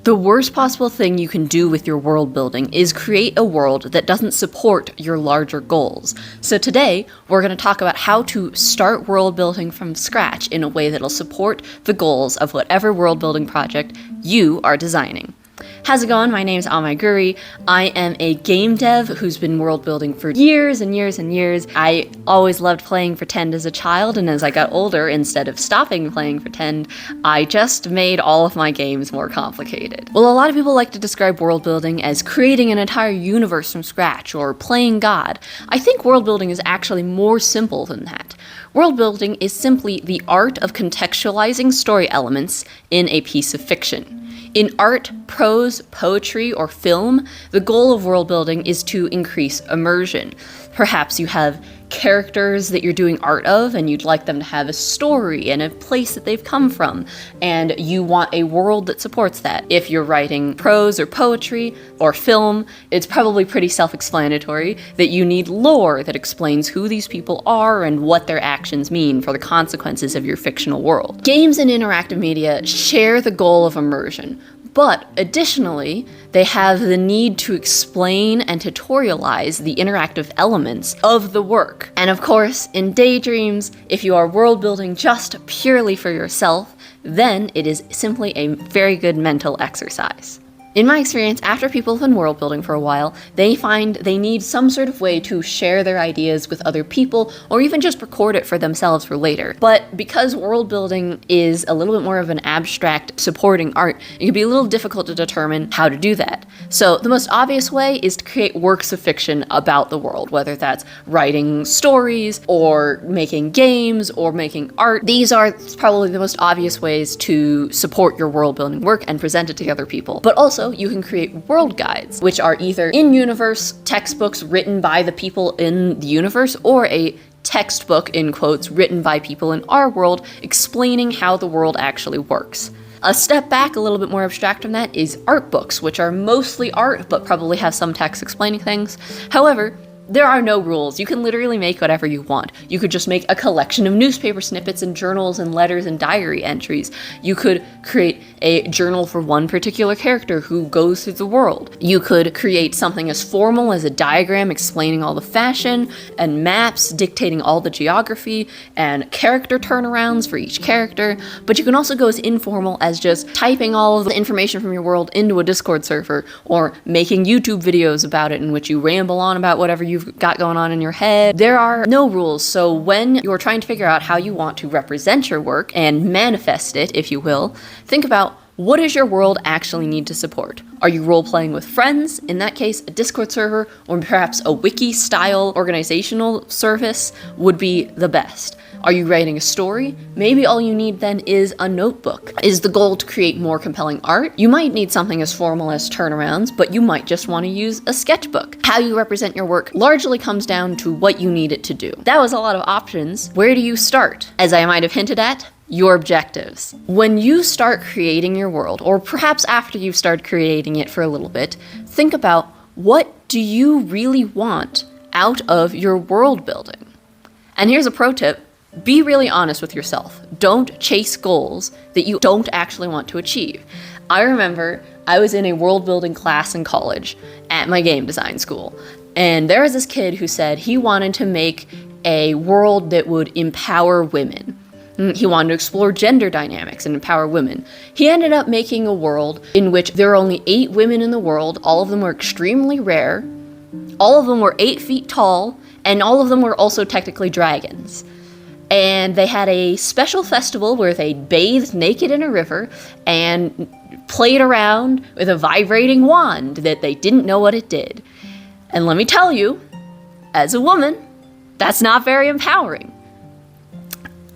The worst possible thing you can do with your world building is create a world that doesn't support your larger goals. So today, we're going to talk about how to start world building from scratch in a way that'll support the goals of whatever world building project you are designing. How's it going? My name's Amai Guri. I am a game dev who's been world building for years and years and years. I always loved playing Pretend as a child, and as I got older, instead of stopping playing Pretend, I just made all of my games more complicated. Well, a lot of people like to describe world building as creating an entire universe from scratch or playing God. I think world building is actually more simple than that. World building is simply the art of contextualizing story elements in a piece of fiction. In art, prose, poetry, or film, the goal of world building is to increase immersion. Perhaps you have characters that you're doing art of and you'd like them to have a story and a place that they've come from, and you want a world that supports that. If you're writing prose or poetry or film, it's probably pretty self-explanatory that you need lore that explains who these people are and what their actions mean for the consequences of your fictional world. Games and interactive media share the goal of immersion, but additionally, they have the need to explain and tutorialize the interactive elements of the work. And of course, in daydreams, if you are world building just purely for yourself, then it is simply a very good mental exercise. In my experience, after people have been world building for a while, they find they need some sort of way to share their ideas with other people, or even just record it for themselves for later. But because world building is a little bit more of an abstract supporting art, it can be a little difficult to determine how to do that. So the most obvious way is to create works of fiction about the world, whether that's writing stories, or making games, or making art. These are probably the most obvious ways to support your world building work and present it to other people. But also, you can create world guides, which are either in-universe textbooks written by the people in the universe, or a textbook, in quotes, written by people in our world, explaining how the world actually works. A step back, a little bit more abstract from that, is art books, which are mostly art, but probably have some text explaining things. However, there are no rules. You can literally make whatever you want. You could just make a collection of newspaper snippets and journals and letters and diary entries. You could create a journal for one particular character who goes through the world. You could create something as formal as a diagram explaining all the fashion, and maps dictating all the geography, and character turnarounds for each character. But you can also go as informal as just typing all of the information from your world into a Discord server, or making YouTube videos about it in which you ramble on about whatever you've got going on in your head. There are no rules, so when you're trying to figure out how you want to represent your work and manifest it, if you will, think about what does your world actually need to support? Are you role-playing with friends? In that case, a Discord server, or perhaps a wiki-style organizational service would be the best. Are you writing a story? Maybe all you need then is a notebook. Is the goal to create more compelling art? You might need something as formal as turnarounds, but you might just want to use a sketchbook. How you represent your work largely comes down to what you need it to do. That was a lot of options. Where do you start? As I might have hinted at, your objectives. When you start creating your world, or perhaps after you've started creating it for a little bit, think about what do you really want out of your world building? And here's a pro tip. Be really honest with yourself. Don't chase goals that you don't actually want to achieve. I remember I was in a world building class in college at my game design school, and there was this kid who said he wanted to make a world that would empower women. He wanted to explore gender dynamics and empower women. He ended up making a world in which there were only 8 women in the world. All of them were extremely rare. All of them were 8 feet tall, and all of them were also technically dragons. And they had a special festival where they bathed naked in a river and played around with a vibrating wand that they didn't know what it did. And let me tell you, as a woman, that's not very empowering.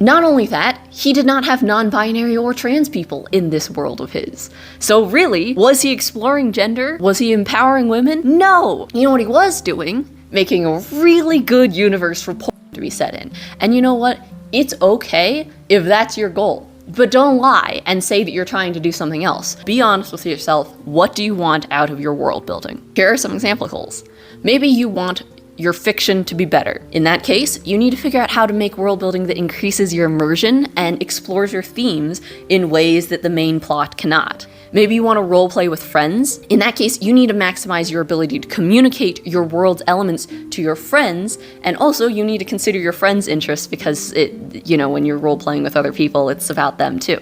Not only that, he did not have non-binary or trans people in this world of his. So really, was he exploring gender? Was he empowering women? No! You know what he was doing? Making a really good universe for porn to be set in. And you know what? It's okay if that's your goal. But don't lie and say that you're trying to do something else. Be honest with yourself. What do you want out of your world building? Here are some example goals. Maybe you want your fiction to be better. In that case, you need to figure out how to make world building that increases your immersion and explores your themes in ways that the main plot cannot. Maybe you want to roleplay with friends. In that case, you need to maximize your ability to communicate your world's elements to your friends, and also you need to consider your friends' interests because when you're roleplaying with other people, it's about them too.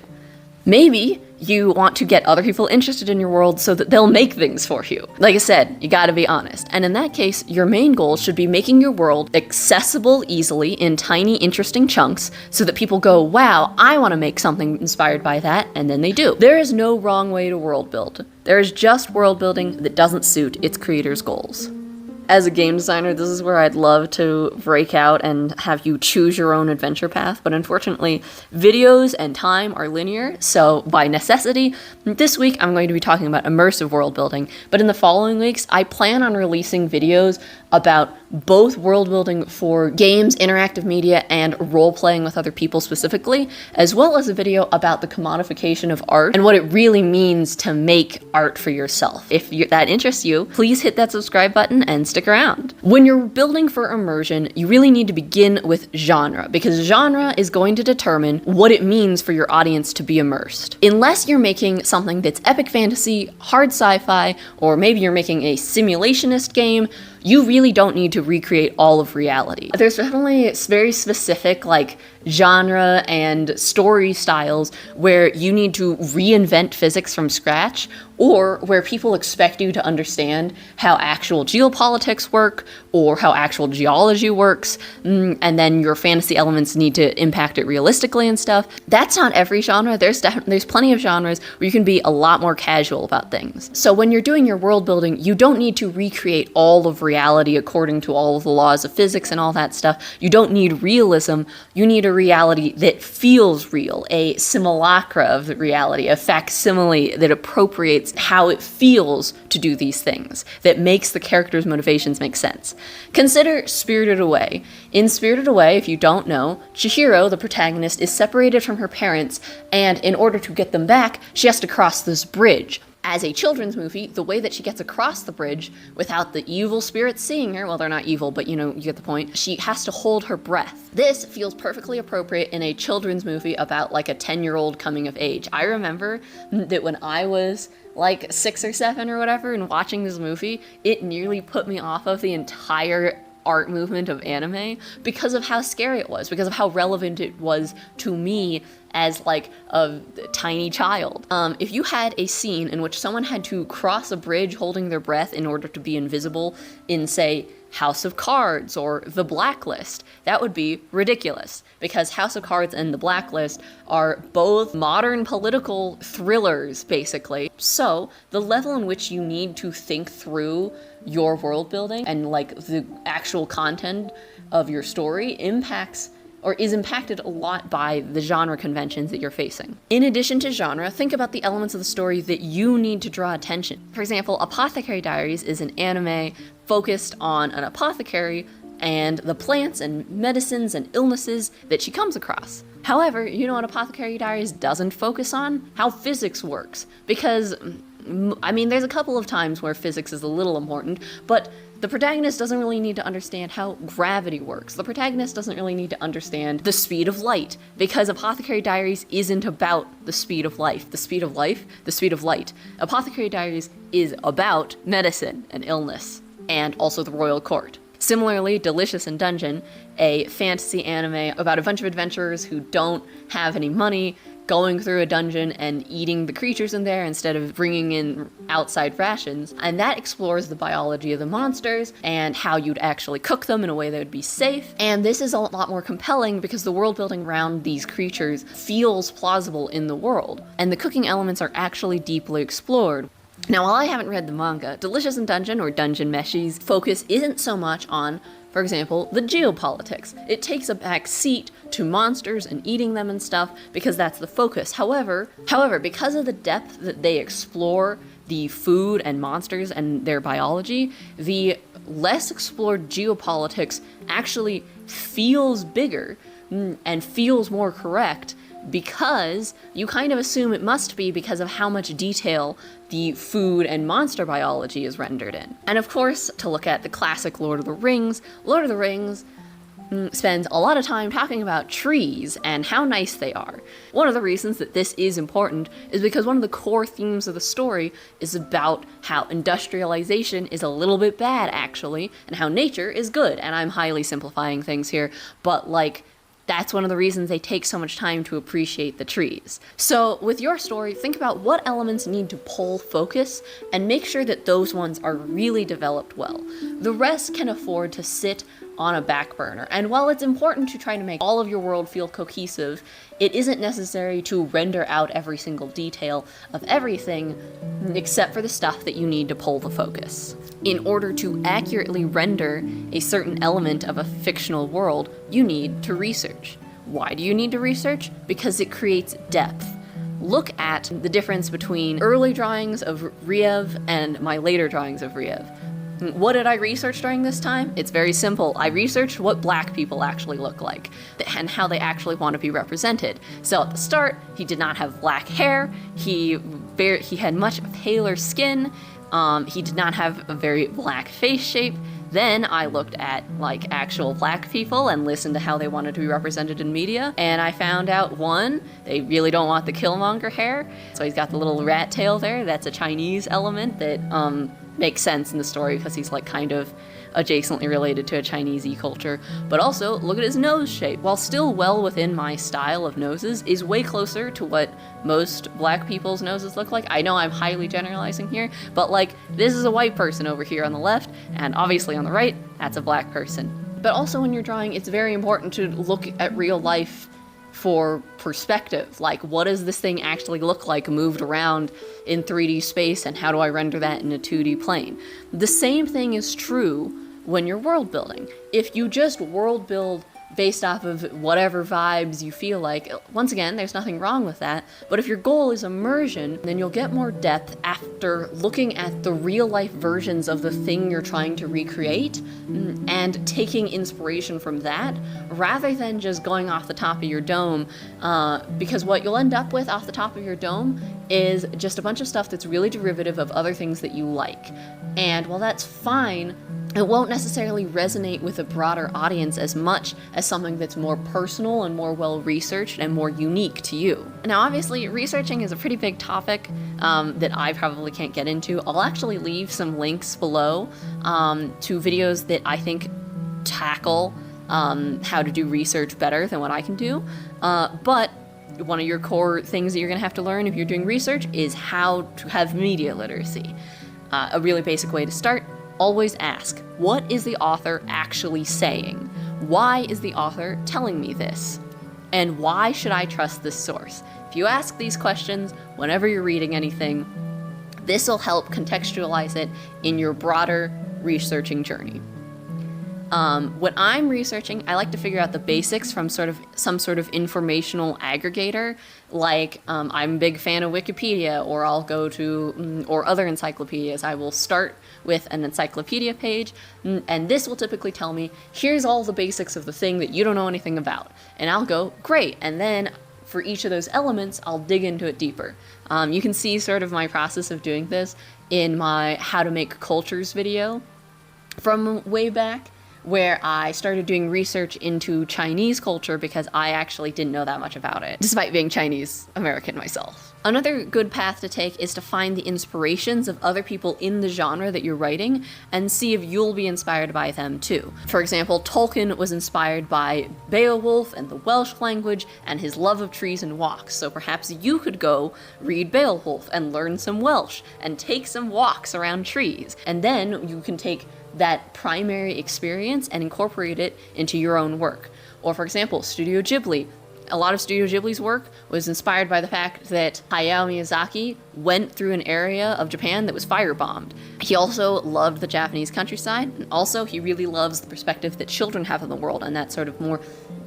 Maybe you want to get other people interested in your world so that they'll make things for you. Like I said, you gotta be honest. And in that case, your main goal should be making your world accessible easily in tiny, interesting chunks so that people go, wow, I want to make something inspired by that, and then they do. There is no wrong way to world build. There is just world building that doesn't suit its creator's goals. As a game designer, this is where I'd love to break out and have you choose your own adventure path, but unfortunately, videos and time are linear, so by necessity, this week I'm going to be talking about immersive world building, but in the following weeks, I plan on releasing videos about both world building for games, interactive media, and role-playing with other people specifically, as well as a video about the commodification of art and what it really means to make art for yourself. If that interests you, please hit that subscribe button and stick around. When you're building for immersion, you really need to begin with genre, because genre is going to determine what it means for your audience to be immersed. Unless you're making something that's epic fantasy, hard sci-fi, or maybe you're making a simulationist game, you really don't need to recreate all of reality. There's definitely very specific genre and story styles where you need to reinvent physics from scratch, or where people expect you to understand how actual geopolitics work or how actual geology works, and then your fantasy elements need to impact it realistically and stuff. That's not every genre. There's plenty of genres where you can be a lot more casual about things. So when you're doing your world building, you don't need to recreate all of reality according to all of the laws of physics and all that stuff. You don't need realism. You need a reality that feels real, a simulacra of the reality, a facsimile that appropriates how it feels to do these things, that makes the character's motivations make sense. Consider Spirited Away. In Spirited Away, if you don't know, Chihiro, the protagonist, is separated from her parents, and in order to get them back, she has to cross this bridge. As a children's movie, the way that she gets across the bridge without the evil spirits seeing her, well, they're not evil, but you get the point, she has to hold her breath. This feels perfectly appropriate in a children's movie about a 10-year-old coming of age. I remember that when I was 6 or 7 or whatever and watching this movie, it nearly put me off of the entire art movement of anime because of how scary it was, because of how relevant it was to me as a tiny child. If you had a scene in which someone had to cross a bridge holding their breath in order to be invisible in, say, House of Cards or The Blacklist, that would be ridiculous, because House of Cards and The Blacklist are both modern political thrillers, basically. So the level in which you need to think through your world building and the actual content of your story is impacted a lot by the genre conventions that you're facing. In addition to genre, think about the elements of the story that you need to draw attention. For example, Apothecary Diaries is an anime focused on an apothecary and the plants and medicines and illnesses that she comes across. However, you know what Apothecary Diaries doesn't focus on? How physics works. Because, there's a couple of times where physics is a little important, but the protagonist doesn't really need to understand how gravity works. The protagonist doesn't really need to understand the speed of light, because Apothecary Diaries isn't about the speed of life. The speed of life? The speed of light. Apothecary Diaries is about medicine and illness, and also the royal court. Similarly, Delicious in Dungeon, a fantasy anime about a bunch of adventurers who don't have any money, going through a dungeon and eating the creatures in there instead of bringing in outside rations. And that explores the biology of the monsters and how you'd actually cook them in a way that would be safe. And this is a lot more compelling because the world building around these creatures feels plausible in the world. And the cooking elements are actually deeply explored. Now, while I haven't read the manga, Delicious in Dungeon, or Dungeon Meshi's focus isn't so much on, for example, the geopolitics. It takes a back seat to monsters and eating them and stuff because that's the focus. However, because of the depth that they explore the food and monsters and their biology, the less explored geopolitics actually feels bigger and feels more correct, because you kind of assume it must be because of how much detail the food and monster biology is rendered in. And of course, to look at the classic Lord of the Rings, spends a lot of time talking about trees and how nice they are. One of the reasons that this is important is because one of the core themes of the story is about how industrialization is a little bit bad, actually, and how nature is good. And I'm highly simplifying things here, but like, that's one of the reasons they take so much time to appreciate the trees. So with your story, think about what elements need to pull focus and make sure that those ones are really developed well. The rest can afford to sit on a back burner. And while it's important to try to make all of your world feel cohesive, it isn't necessary to render out every single detail of everything except for the stuff that you need to pull the focus. In order to accurately render a certain element of a fictional world, you need to research. Why do you need to research? Because it creates depth. Look at the difference between early drawings of Riev and my later drawings of Riev. What did I research during this time? It's very simple. I researched what black people actually look like and how they actually want to be represented. So at the start, he did not have black hair. He had much paler skin. He did not have a very black face shape. Then I looked at like actual black people and listened to how they wanted to be represented in media. And I found out, one, they really don't want the Killmonger hair. So he's got the little rat tail there. That's a Chinese element that makes sense in the story because he's like kind of adjacently related to a Chinese-y culture. But also, look at his nose shape. While still well within my style of noses, is way closer to what most black people's noses look like. I know I'm highly generalizing here, but like, this is a white person over here on the left, and obviously on the right, that's a black person. But also when you're drawing, it's very important to look at real life for perspective. Like, what does this thing actually look like moved around in 3D space, and how do I render that in a 2D plane? The same thing is true when you're world building. If you just world build based off of whatever vibes you feel like, once again, there's nothing wrong with that, but if your goal is immersion, then you'll get more depth after looking at the real life versions of the thing you're trying to recreate and taking inspiration from that, rather than just going off the top of your dome, because what you'll end up with off the top of your dome is just a bunch of stuff that's really derivative of other things that you like. And while that's fine, it won't necessarily resonate with a broader audience as much as something that's more personal and more well-researched and more unique to you. Now, obviously, researching is a pretty big topic that I probably can't get into. I'll actually leave some links below to videos that I think tackle how to do research better than what I can do. But one of your core things that you're going to have to learn if you're doing research is how to have media literacy. A really basic way to start: always ask, what is the author actually saying? Why is the author telling me this? And why should I trust this source? If you ask these questions whenever you're reading anything, this will help contextualize it in your broader researching journey. When I'm researching, I like to figure out the basics from some sort of informational aggregator. Like, I'm a big fan of Wikipedia, or I'll go to, or other encyclopedias. I will start with an encyclopedia page, and this will typically tell me, here's all the basics of the thing that you don't know anything about. And I'll go, great, and then for each of those elements, I'll dig into it deeper. You can see sort of my process of doing this in my How to Make Cultures video from way back, where I started doing research into Chinese culture because I actually didn't know that much about it, despite being Chinese American myself. Another good path to take is to find the inspirations of other people in the genre that you're writing and see if you'll be inspired by them too. For example, Tolkien was inspired by Beowulf and the Welsh language and his love of trees and walks, so perhaps you could go read Beowulf and learn some Welsh and take some walks around trees, and then you can take that primary experience and incorporate it into your own work. Or for example, Studio Ghibli. A lot of Studio Ghibli's work was inspired by the fact that Hayao Miyazaki went through an area of Japan that was firebombed. He also loved the Japanese countryside, and also he really loves the perspective that children have in the world and that sort of more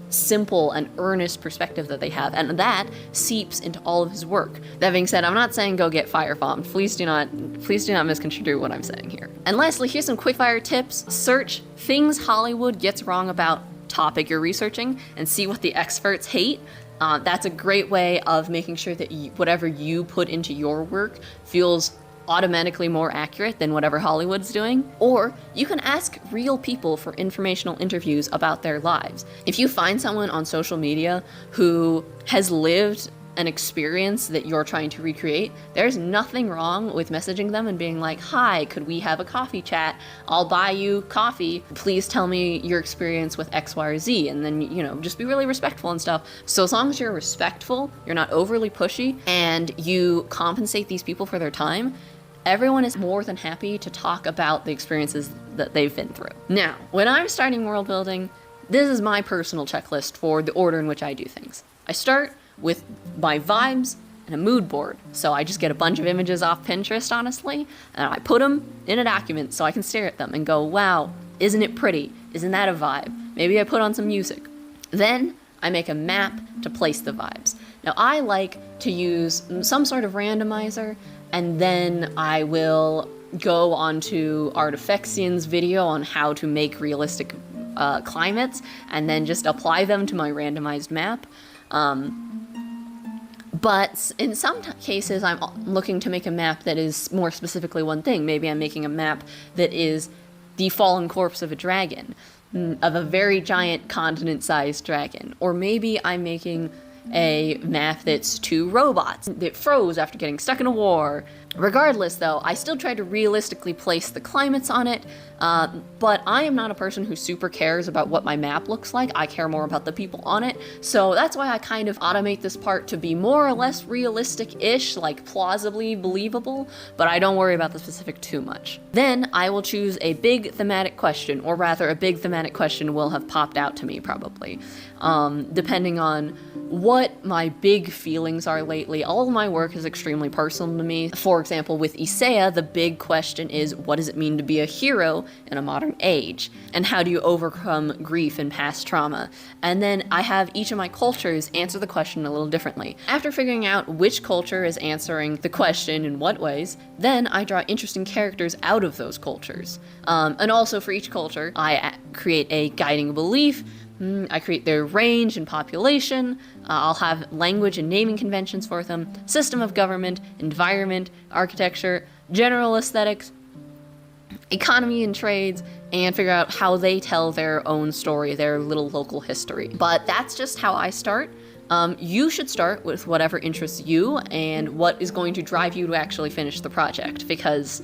simple and earnest perspective that they have, and that seeps into all of his work. That being said, I'm not saying go get firebombed. Please do not misconstrue what I'm saying here. And lastly, here's some quickfire tips. Search things Hollywood gets wrong about topic you're researching and see what the experts hate. That's a great way of making sure that whatever you put into your work feels automatically more accurate than whatever Hollywood's doing, or you can ask real people for informational interviews about their lives. If you find someone on social media who has lived an experience that you're trying to recreate, there's nothing wrong with messaging them and being like, hi, could we have a coffee chat? I'll buy you coffee. Please tell me your experience with X, Y, or Z. And then, just be really respectful and stuff. So as long as you're respectful, you're not overly pushy, and you compensate these people for their time, everyone is more than happy to talk about the experiences that they've been through. Now, when I'm starting world building, this is my personal checklist for the order in which I do things. I start with my vibes and a mood board. So I just get a bunch of images off Pinterest, honestly, and I put them in a document so I can stare at them and go, wow, isn't it pretty? Isn't that a vibe? Maybe I put on some music. Then I make a map to place the vibes. Now I like to use some sort of randomizer, and then I will go onto Artifaction's video on how to make realistic climates, and then just apply them to my randomized map. But in some cases, I'm looking to make a map that is more specifically one thing. Maybe I'm making a map that is the fallen corpse of a dragon, of a very giant continent-sized dragon. Or maybe I'm making a map that's 2 robots that froze after getting stuck in a war. Regardless, though, I still try to realistically place the climates on it, but I am not a person who super cares about what my map looks like. I care more about the people on it, so that's why I kind of automate this part to be more or less realistic-ish, like plausibly believable, but I don't worry about the specific too much. Then I will choose a big thematic question, or rather a big thematic question will have popped out to me probably, depending on what my big feelings are lately. All of my work is extremely personal to me. For example, with Yssaia, the big question is, what does it mean to be a hero in a modern age? And how do you overcome grief and past trauma? And then I have each of my cultures answer the question a little differently. After figuring out which culture is answering the question in what ways, then I draw interesting characters out of those cultures. And also for each culture, I create a guiding belief. I create their range and population. I'll have language and naming conventions for them, system of government, environment, architecture, general aesthetics, economy and trades, and figure out how they tell their own story, their little local history. But that's just how I start. You should start with whatever interests you and what is going to drive you to actually finish the project, because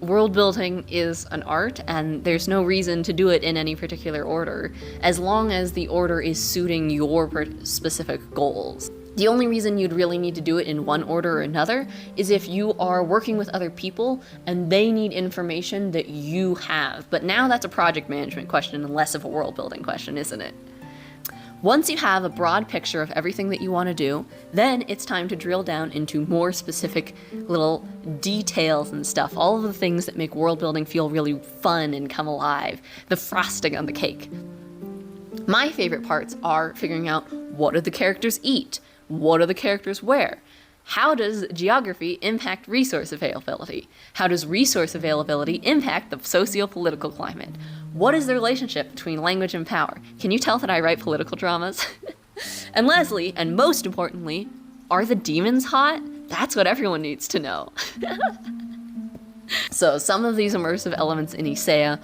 world building is an art, and there's no reason to do it in any particular order, as long as the order is suiting your specific goals. The only reason you'd really need to do it in one order or another is if you are working with other people and they need information that you have. But now that's a project management question and less of a world building question, isn't it? Once you have a broad picture of everything that you want to do, then it's time to drill down into more specific little details and stuff, all of the things that make world building feel really fun and come alive, the frosting on the cake. My favorite parts are figuring out, what do the characters eat? What do the characters wear? How does geography impact resource availability? How does resource availability impact the socio-political climate? What is the relationship between language and power? Can you tell that I write political dramas? And lastly, and most importantly, are the demons hot? That's what everyone needs to know. So some of these immersive elements in Yssaia,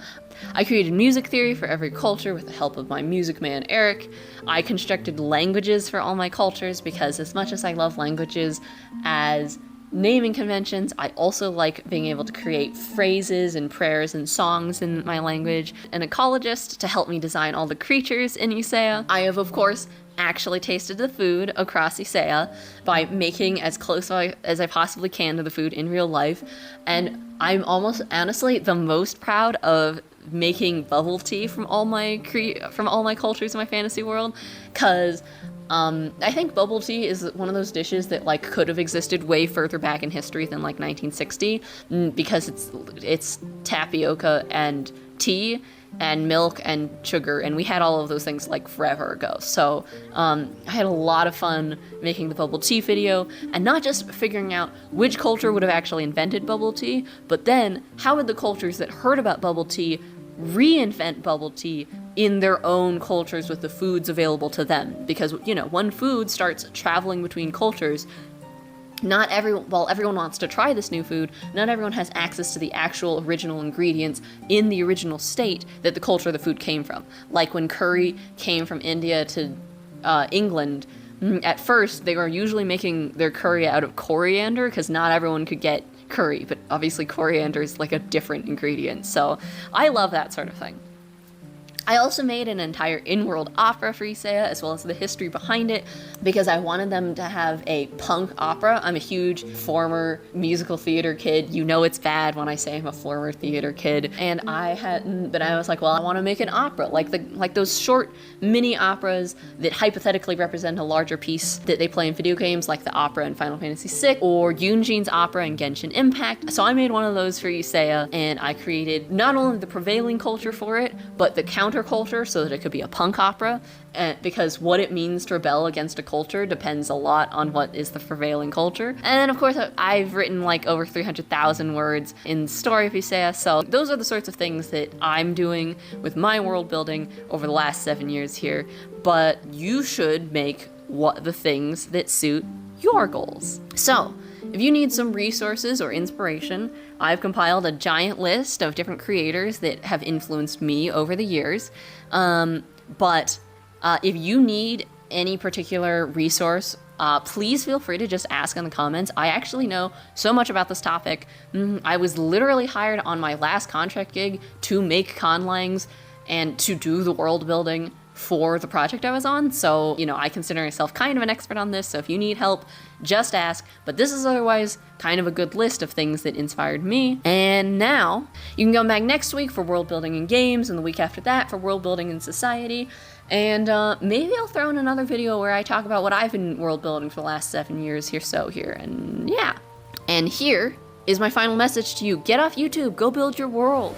I created music theory for every culture with the help of my music man, Eric. I constructed languages for all my cultures because as much as I love languages as naming conventions, I also like being able to create phrases and prayers and songs in my language. An ecologist to help me design all the creatures in Yssaia. I have, of course, actually tasted the food across Yssaia by making as close as I possibly can to the food in real life. And I'm almost honestly the most proud of making bubble tea from all my cultures in my fantasy world, because I think bubble tea is one of those dishes that could have existed way further back in history than 1960, because it's tapioca and tea and milk and sugar, and we had all of those things forever ago. So I had a lot of fun making the bubble tea video, and not just figuring out which culture would have actually invented bubble tea, but then how would the cultures that heard about bubble tea reinvent bubble tea in their own cultures with the foods available to them. Because, when food starts traveling between cultures, while everyone wants to try this new food, not everyone has access to the actual original ingredients in the original state that the culture of the food came from. Like when curry came from India to England, at first they were usually making their curry out of coriander because not everyone could get curry, but obviously coriander is like a different ingredient. So I love that sort of thing. I also made an entire in-world opera for Yssaia, as well as the history behind it, because I wanted them to have a punk opera. I'm a huge former musical theater kid. You know it's bad when I say I'm a former theater kid. And I was like, well, I want to make an opera, like those short mini operas that hypothetically represent a larger piece that they play in video games, like the opera in Final Fantasy VI, or Yunjin's opera in Genshin Impact. So I made one of those for Yssaia, and I created not only the prevailing culture for it, but the counterculture so that it could be a punk opera, because what it means to rebel against a culture depends a lot on what is the prevailing culture. And then, of course, I've written like over 300,000 words in the story of Yssaia, so those are the sorts of things that I'm doing with my world building over the last 7 years here. But you should make the things that suit your goals. So if you need some resources or inspiration, I've compiled a giant list of different creators that have influenced me over the years. But if you need any particular resource, please feel free to just ask in the comments. I actually know so much about this topic. I was literally hired on my last contract gig to make conlangs and to do the world building for the project I was on, so, I consider myself kind of an expert on this, so if you need help, just ask. But this is otherwise kind of a good list of things that inspired me. And now, you can come back next week for world building in games, and the week after that for world building in society, and maybe I'll throw in another video where I talk about what I've been world building for the last 7 years here, and yeah. And here is my final message to you. Get off YouTube, go build your world.